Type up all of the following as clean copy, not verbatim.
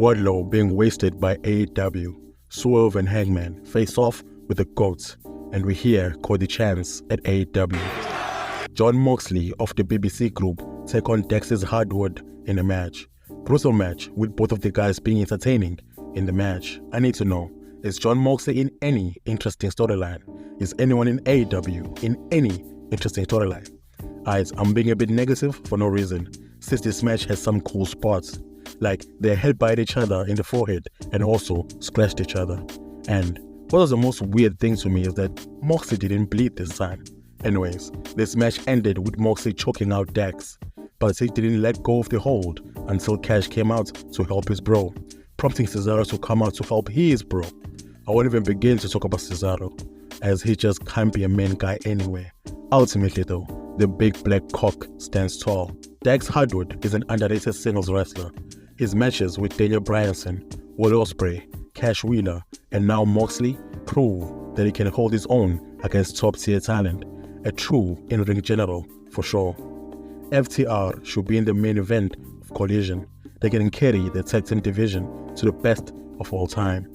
Wardlow being wasted by AEW. Swerve and Hangman face off with the GOATs, and we hear Cody Chants at AEW. John Moxley of the BBC group take on Dax Hardwood in a match. Brutal match with both of the guys being entertaining in the match. I need to know, is John Moxley in any interesting storyline? Is anyone in AEW in any interesting storyline? I'm being a bit negative for no reason, since this match has some cool spots. Like, they headbutt each other in the forehead and also scratched each other. And what was the most weird thing to me is that Moxley didn't bleed this time. Anyways, this match ended with Moxley choking out Dax, but he didn't let go of the hold until Cash came out to help his bro, prompting Cesaro to come out to help his bro. I won't even begin to talk about Cesaro, as he just can't be a main guy anywhere. Ultimately though, the big black cock stands tall. Dax Hardwood is an underrated singles wrestler. His matches with Daniel Bryanson, Will Ospreay, Cash Wheeler, and now Moxley prove that he can hold his own against top-tier talent. A true in-ring general, for sure. FTR should be in the main event of Collision. They can carry the tag team division to the best of all time.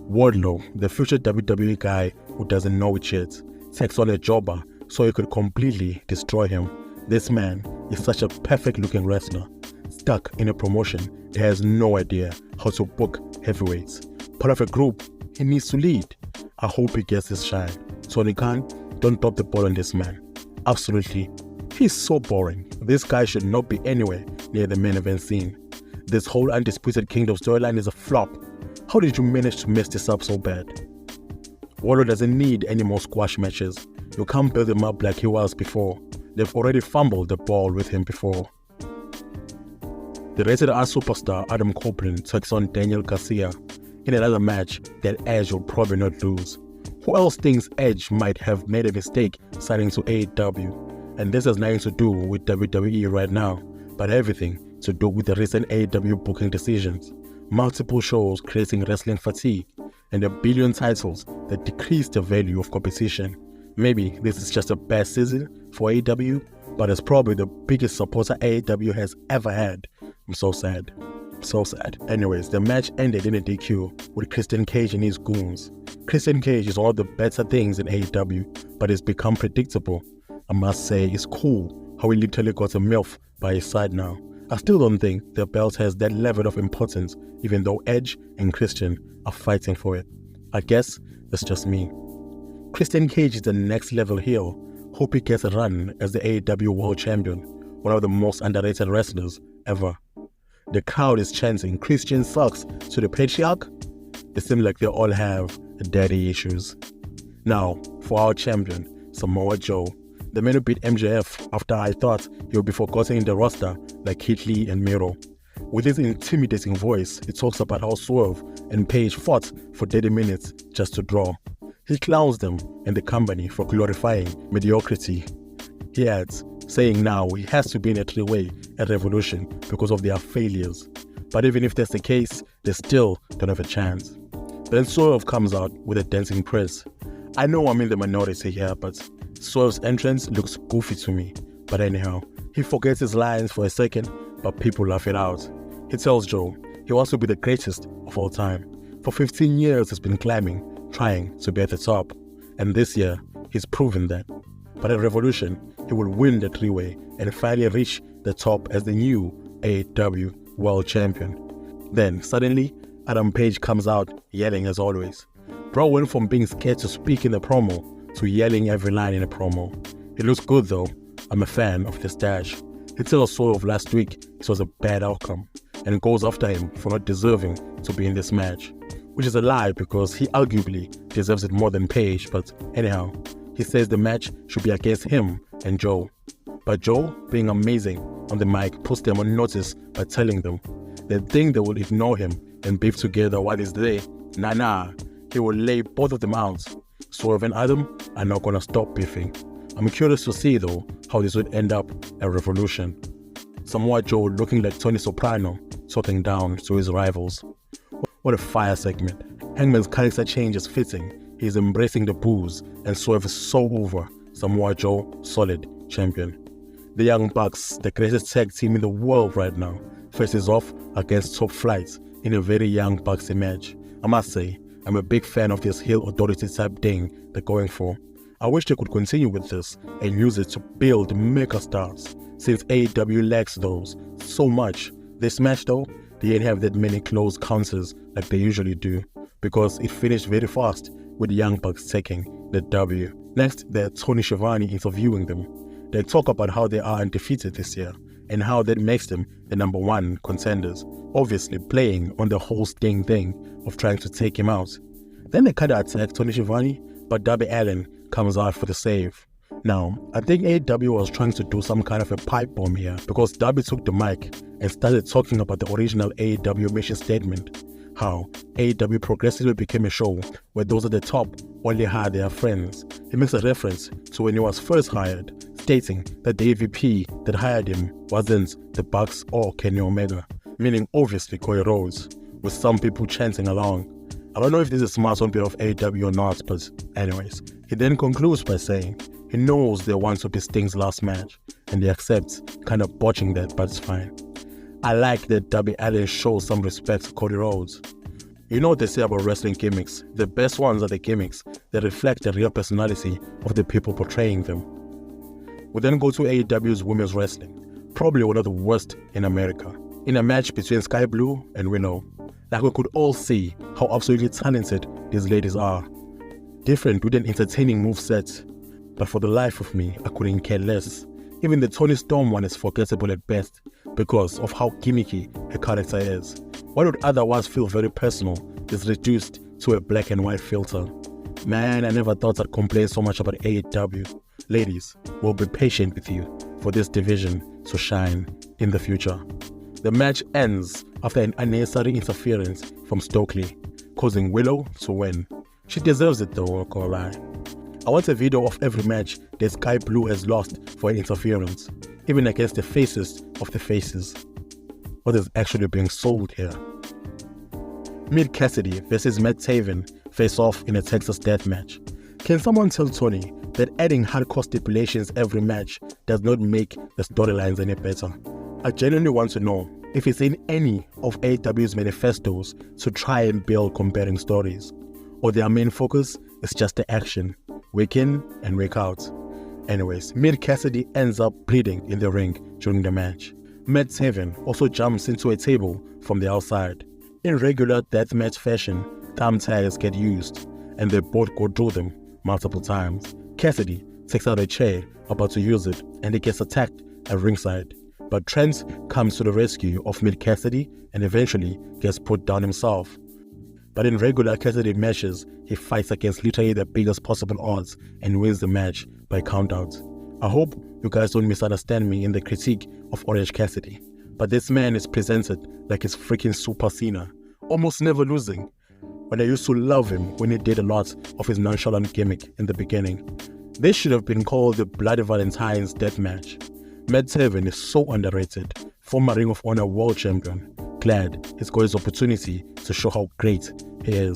Wardlow, the future WWE guy who doesn't know it yet, takes on a jobber so he could completely destroy him. This man is such a perfect-looking wrestler, stuck in a promotion that has no idea how to book heavyweights. Part of a group, he needs to lead. I hope he gets his shine. Tony Khan, don't drop the ball on this man. Absolutely. He's so boring. This guy should not be anywhere near the main event scene. This whole Undisputed Kingdom storyline is a flop. How did you manage to mess this up so bad? Wardlow doesn't need any more squash matches. You can't build him up like he was before. They've already fumbled the ball with him before. The Rated R superstar Adam Copeland takes on Daniel Garcia in another match that Edge will probably not lose. Who else thinks Edge might have made a mistake signing to AEW? And this has nothing to do with WWE right now, but everything to do with the recent AEW booking decisions. Multiple shows creating wrestling fatigue, and a billion titles that decrease the value of competition. Maybe this is just a bad season for AEW, but it's probably the biggest supporter AEW has ever had. I'm so sad. So sad. Anyways, the match ended in a DQ with Christian Cage and his goons. Christian Cage is one of the better things in AEW, but it's become predictable. I must say, it's cool how he literally got a MILF by his side now. I still don't think the belt has that level of importance, even though Edge and Christian are fighting for it. I guess that's just me. Christian Cage is the next level heel. Hope he gets a run as the AEW World Champion, one of the most underrated wrestlers ever. The crowd is chanting Christian sucks to the patriarch. It seems like they all have daddy issues. Now, for our champion, Samoa Joe, the man who beat MJF after I thought he would be forgotten in the roster like Keith Lee and Miro. With his intimidating voice, he talks about how Swerve and Paige fought for 30 minutes just to draw. He clowns them and the company for glorifying mediocrity. He adds, saying now he has to be in a three-way at Revolution because of their failures. But even if that's the case, they still don't have a chance. Then Swerve comes out with a dancing press. I know I'm in the minority here, but Swerve's entrance looks goofy to me. But anyhow, he forgets his lines for a second, but people laugh it out. He tells Joe he wants to be the greatest of all time. For 15 years he's been climbing, trying to be at the top. And this year, he's proven that. But at Revolution, he will win the three-way and finally reach the top as the new AEW World Champion. Then, suddenly, Adam Page comes out yelling as always. Bro went from being scared to speak in the promo to yelling every line in the promo. It looks good though. I'm a fan of this dash. He tells Swerve last week this was a bad outcome and goes after him for not deserving to be in this match. Which is a lie because he arguably deserves it more than Page, but anyhow, he says the match should be against him and Joe. But Joe, being amazing on the mic, puts them on notice by telling them they think they will ignore him and beef together while he's there. Nah, he will lay both of them out. Swerve and Adam are not gonna stop beefing. I'm curious to see though how this would end up at Revolution. Samoa Joe looking like Tony Soprano, talking down to his rivals. What a fire segment. Hangman's character change is fitting. He's embracing the booze and Swerve is so over. Samoa Joe, solid champion. The Young Bucks, the greatest tag team in the world right now, faces off against top flights in a very young Bucks match. I must say, I'm a big fan of this heel authority type thing they're going for. I wish they could continue with this and use it to build mega stars, since AEW lacks those so much. This match though, they didn't have that many close counters like they usually do, because it finished very fast with the Young Bucks taking the W. Next, there's Tony Schiavone interviewing them. They talk about how they are undefeated this year and how that makes them the #1 contenders, obviously playing on the whole Sting thing of trying to take him out. Then they kinda attack Tony Schiavone, but Darby Allin comes out for the save. Now, I think AEW was trying to do some kind of a pipe bomb here, because Darby took the mic and started talking about the original AEW mission statement, how AEW progressively became a show where those at the top only hire their friends. He makes a reference to when he was first hired, stating that the EVP that hired him wasn't the Bucks or Kenny Omega, meaning obviously Cody Rhodes, with some people chanting along. I don't know if this is smart on behalf of AEW or not, but anyways, he then concludes by saying he knows they want to be Sting's last match, and he accepts kind of botching that, but it's fine. I like that Darby Allin shows some respect to Cody Rhodes. You know what they say about wrestling gimmicks, the best ones are the gimmicks that reflect the real personality of the people portraying them. We then go to AEW's women's wrestling, probably one of the worst in America, in a match between Skye Blue and Willow. Like we could all see how absolutely talented these ladies are. Different with an entertaining moveset, but for the life of me, I couldn't care less. Even the Toni Storm one is forgettable at best because of how gimmicky her character is. What would otherwise feel very personal is reduced to a black and white filter. Man, I never thought I'd complain so much about AEW. Ladies, we'll be patient with you for this division to shine in the future. The match ends after an unnecessary interference from Stokely, causing Willow to win. She deserves it though, I can't lie. I want a video of every match that Skye Blue has lost for an interference, even against the faces of the faces. What is actually being sold here? Mid Cassidy versus Matt Taven face off in a Texas death match. Can someone tell Tony that adding hardcore stipulations every match does not make the storylines any better? I genuinely want to know if it's in any of AEW's manifestos to try and build comparing stories, or their main focus is just the action, week in and week out. Anyways, Mid Cassidy ends up bleeding in the ring during the match. Matt Taven also jumps into a table from the outside. In regular deathmatch fashion, thumb tags get used, and they both go through them multiple times. Cassidy takes out a chair about to use it, and he gets attacked at ringside. But Trent comes to the rescue of Mid Cassidy and eventually gets put down himself. But in regular Cassidy matches, he fights against literally the biggest possible odds and wins the match by countout. I hope you guys don't misunderstand me in the critique of Orange Cassidy, but this man is presented like he's freaking Super Cena, almost never losing. When I used to love him when he did a lot of his nonchalant gimmick in the beginning. This should have been called the Bloody Valentine's Deathmatch. Matt Taven is so underrated, former Ring of Honor World Champion. Glad he's got his opportunity to show how great he is.